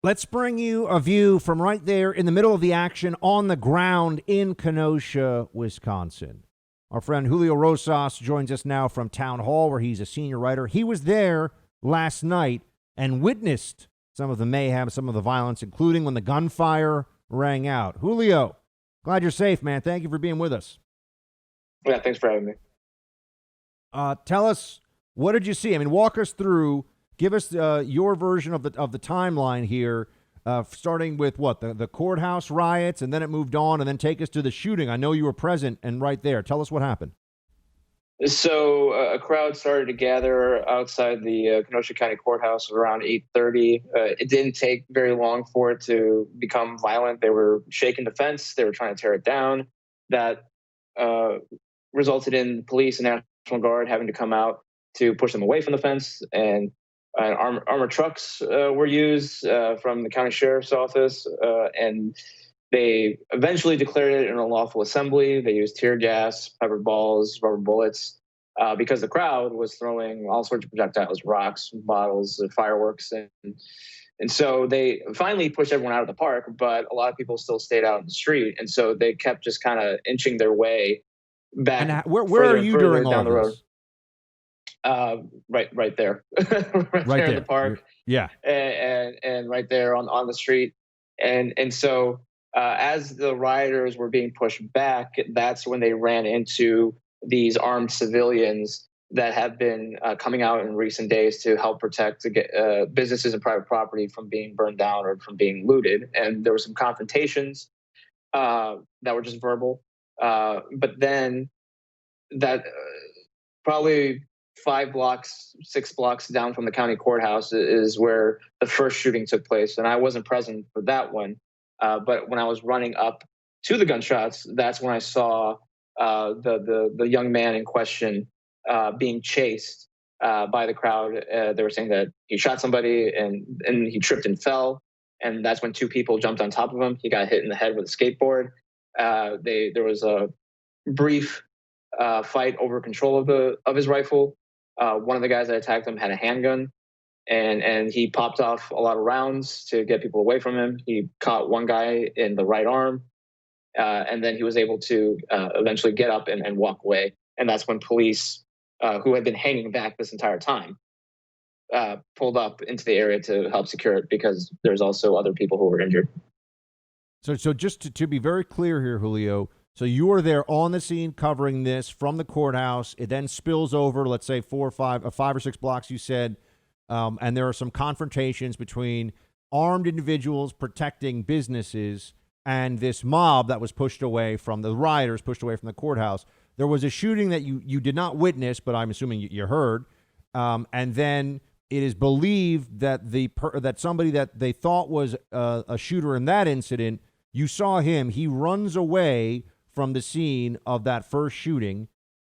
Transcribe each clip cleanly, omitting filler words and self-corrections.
Let's bring you a view from right there in the middle of the action on the ground in Kenosha, Wisconsin. Our friend Julio Rosas joins us now from Townhall, where he's a senior writer. He was there last night and witnessed some of the mayhem, some of the violence, including when the gunfire rang out. Julio, glad you're safe, man. Thank you for being with us. Yeah, thanks for having me. Tell us, what did you see? I mean, walk us through. Give us your version of the timeline here, starting with what the courthouse riots, and then it moved on, and then take us to the shooting. I know you were present and right there. Tell us what happened. So a crowd started to gather outside the Kenosha County Courthouse around 8:30. It didn't take very long for it to become violent. They were shaking the fence. They were trying to tear it down. That resulted in police and National Guard having to come out to push them away from the fence, and armored trucks were used from the county sheriff's office, and they eventually declared it an unlawful assembly. They used tear gas, pepper balls, rubber bullets, because the crowd was throwing all sorts of projectiles, rocks, bottles, fireworks, and so they finally pushed everyone out of the park. But a lot of people still stayed out in the street, and so they kept just kind of inching their way back. And where are you during all this? Right there, right there in the park. Yeah, and right there on the street, and so as the rioters were being pushed back, that's when they ran into these armed civilians that have been coming out in recent days to help protect businesses and private property from being burned down or from being looted. And there were some confrontations that were just verbal, but then that probably 6 blocks down from the county courthouse is where the first shooting took place. And I wasn't present for that one. But when I was running up to the gunshots, that's when I saw the young man in question being chased by the crowd. They were saying that he shot somebody and he tripped and fell. And that's when 2 people jumped on top of him. He got hit in the head with a skateboard. There was a brief fight over control of his rifle. One of the guys that attacked him had a handgun, and he popped off a lot of rounds to get people away from him. He caught one guy in the right arm, and then he was able to eventually get up and walk away. And that's when police, who had been hanging back this entire time, pulled up into the area to help secure it, because there's also other people who were injured. So just to be very clear here, Julio, so you were there on the scene covering this from the courthouse. It then spills over, let's say 5 or 6 blocks, you said, and there are some confrontations between armed individuals protecting businesses and this mob that was pushed away from the rioters, pushed away from the courthouse. There was a shooting that you did not witness, but I'm assuming you heard, and then it is believed that that somebody that they thought was a shooter in that incident, you saw him. He runs away from the scene of that first shooting,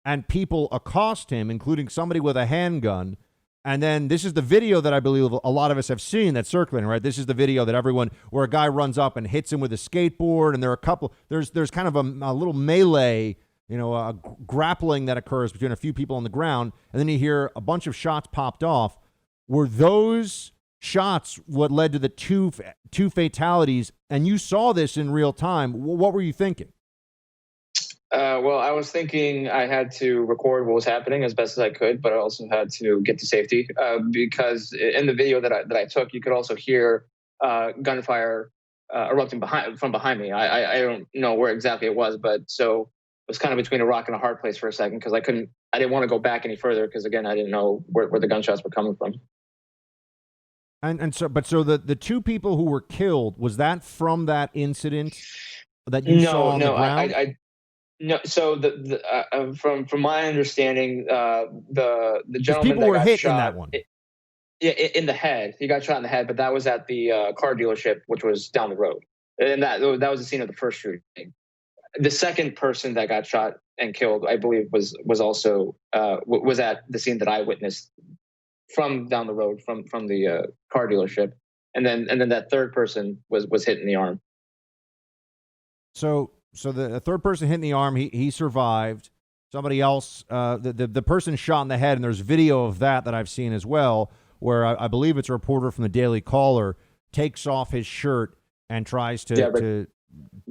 and people accost him, including somebody with a handgun. And then this is the video that I believe a lot of us have seen that's circulating, right? This is the video that where a guy runs up and hits him with a skateboard, and there are there's kind of a little melee, a grappling that occurs between a few people on the ground, and then you hear a bunch of shots popped off. Were those shots what led to the two fatalities? And you saw this in real time. What were you thinking? Well, I was thinking I had to record what was happening as best as I could, but I also had to get to safety, because in the video that I took, you could also hear gunfire erupting from behind me. I don't know where exactly it was, but so it was kind of between a rock and a hard place for a second, because I didn't want to go back any further, because again, I didn't know where the gunshots were coming from. So the 2 people who were killed, was that from that incident that you saw on the ground? No, so from my understanding, the gentleman people that were got hit shot, in that one. In the head. He got shot in the head, but that was at the car dealership, which was down the road, and that was the scene of the first shooting. The second person that got shot and killed, I believe, was also was at the scene that I witnessed from down the road from the car dealership, and then that third person was hit in the arm. So the third person hit in the arm, he survived. Somebody else, the person shot in the head, and there's video of that I've seen as well, where I believe it's a reporter from the Daily Caller takes off his shirt and tries Yeah, to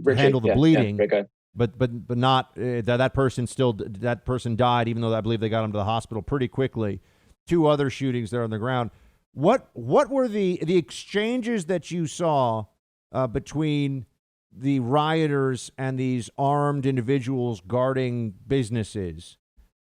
Richie, handle the yeah, bleeding. great guy. But not that person died, even though I believe they got him to the hospital pretty quickly. 2 other shootings there on the ground. What were the exchanges that you saw between the rioters and these armed individuals guarding businesses?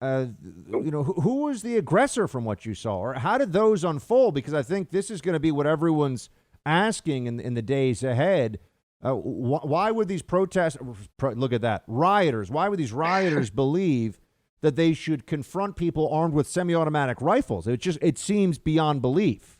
Who was the aggressor from what you saw, or how did those unfold? Because I think this is going to be what everyone's asking in the days ahead. Why would these look at that, rioters? Why would these rioters believe that they should confront people armed with semi-automatic rifles? It seems beyond belief.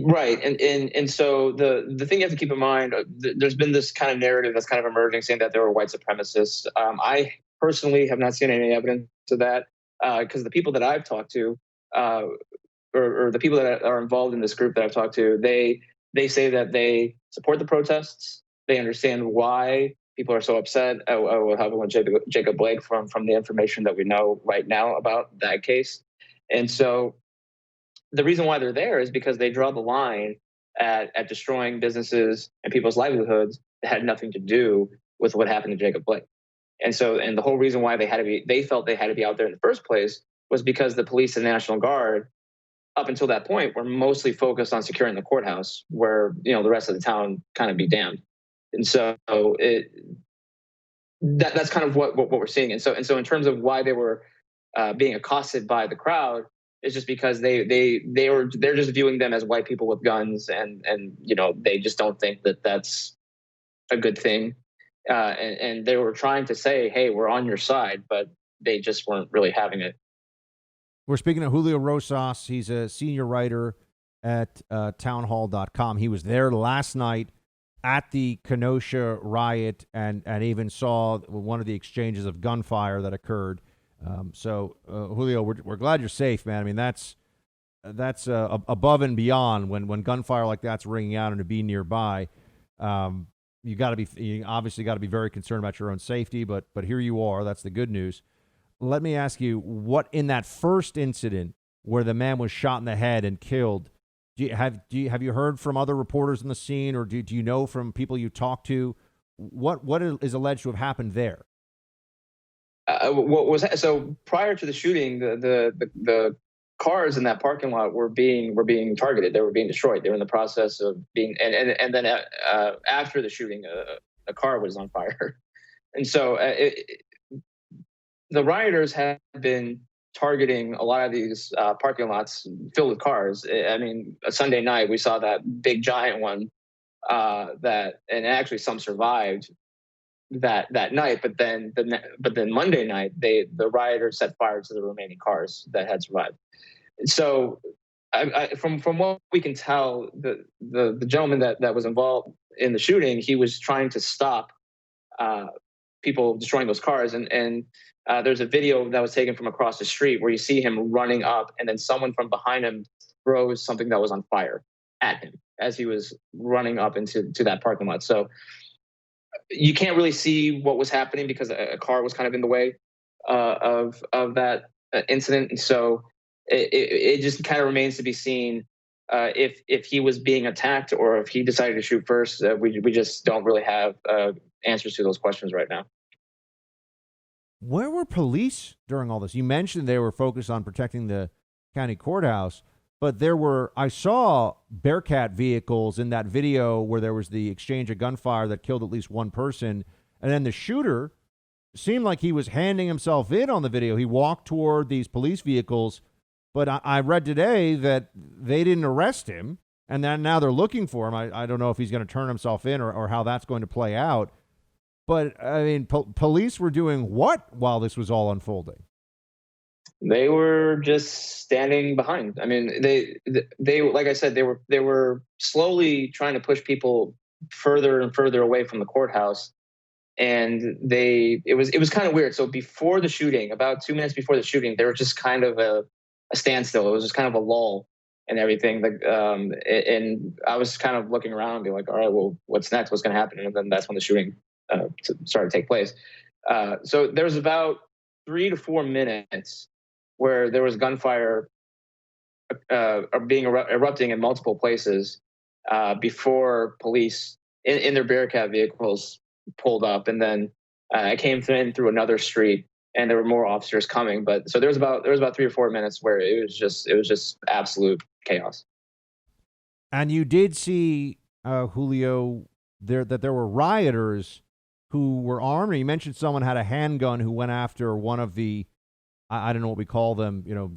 Right, and so the thing you have to keep in mind, there's been this kind of narrative that's kind of emerging saying that there were white supremacists. I personally have not seen any evidence of that, because the people that I've talked to, or the people that are involved in this group that I've talked to, they say that they support the protests. They understand why people are so upset. What happened with Jacob Blake from the information that we know right now about that case, and so the reason why they're there is because they draw the line at destroying businesses and people's livelihoods that had nothing to do with what happened to Jacob Blake. And the whole reason why they felt they had to be out there in the first place was because the police and National Guard, up until that point, were mostly focused on securing the courthouse, where the rest of the town kind of be damned. And so that's kind of what we're seeing. And so in terms of why they were being accosted by the crowd, is just because they're just viewing them as white people with guns, and they just don't think that that's a good thing, and they were trying to say, hey, we're on your side, but they just weren't really having it. We're speaking to Julio Rosas. He's a senior writer at townhall.com. He was there last night at the Kenosha riot and even saw one of the exchanges of gunfire that occurred. Julio, we're glad you're safe, man. I mean, that's above and beyond when gunfire like that's ringing out and to be nearby. You obviously got to be very concerned about your own safety, but here you are. That's the good news. Let me ask you, what in that first incident where the man was shot in the head and killed, have you heard from other reporters on the scene, or do you know from people you talked to what is alleged to have happened there? So prior to the shooting, the cars in that parking lot were being targeted. They were being destroyed. They were in the process of being, and then after the shooting, a car was on fire. And so the rioters have been targeting a lot of these parking lots filled with cars. I mean, a Sunday night we saw that big giant one, and actually some survived that night, but then Monday night the rioters set fire to the remaining cars that had survived. So from what we can tell, the gentleman that was involved in the shooting, he was trying to stop people destroying those cars, and there's a video that was taken from across the street where you see him running up, and then someone from behind him throws something that was on fire at him as he was running up into that parking lot. So you can't really see what was happening because a car was kind of in the way of that incident, and so it just kind of remains to be seen if he was being attacked or if he decided to shoot first. We just don't really have answers to those questions right now. Where were police during all this? You mentioned they were focused on protecting the county courthouse, but I saw Bearcat vehicles in that video where there was the exchange of gunfire that killed at least one person. And then the shooter seemed like he was handing himself in on the video. He walked toward these police vehicles, but I read today that they didn't arrest him, and then now they're looking for him. I don't know if he's going to turn himself in or how that's going to play out. But, I mean, police were doing what while this was all unfolding? They were just standing behind. I mean, they like I said, they were slowly trying to push people further and further away from the courthouse, and it was kind of weird. So before the shooting, about 2 minutes before the shooting, there was just kind of a standstill. It was just kind of a lull and everything. And I was kind of looking around and being like, all right, well, what's next? What's going to happen? And then that's when the shooting started to take place. So there was about 3 to 4 minutes where there was gunfire are being erupting in multiple places before police in their Bearcat vehicles pulled up, and then I came in through another street, and there were more officers coming. But so there was about 3 or 4 minutes where it was just absolute chaos. And you did see, Julio, that there were rioters who were armed. Or you mentioned someone had a handgun who went after one of the, I don't know what we call them. You know,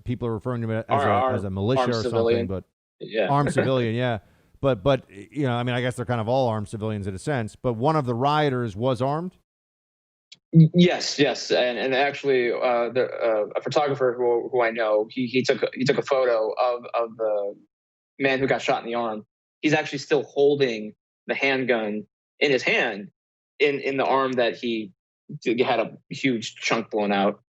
people are referring to it as a militia or civilian. something, but Yeah, armed civilian, yeah. But you know, I mean, I guess they're kind of all armed civilians in a sense. But one of the rioters was armed. Yes, and actually, a photographer who I know, he took a photo of the man who got shot in the arm. He's actually still holding the handgun in his hand, in the arm that he had a huge chunk blown out.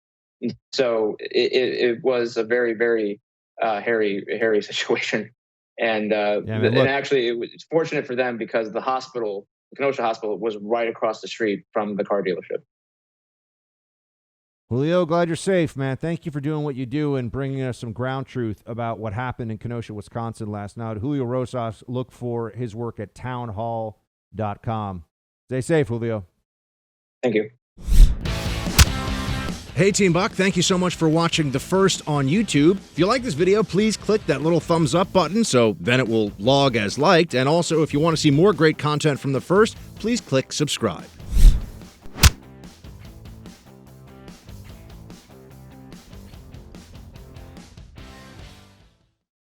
And so it was a very, very hairy situation. And and actually, it's fortunate for them because the hospital, the Kenosha hospital, was right across the street from the car dealership. Julio, glad you're safe, man. Thank you for doing what you do and bringing us some ground truth about what happened in Kenosha, Wisconsin last night. Julio Rosas, look for his work at townhall.com. Stay safe, Julio. Thank you. Hey, Team Buck, thank you so much for watching The First on YouTube. If you like this video, please click that little thumbs up button so then it will log as liked. And also, if you want to see more great content from The First, please click subscribe.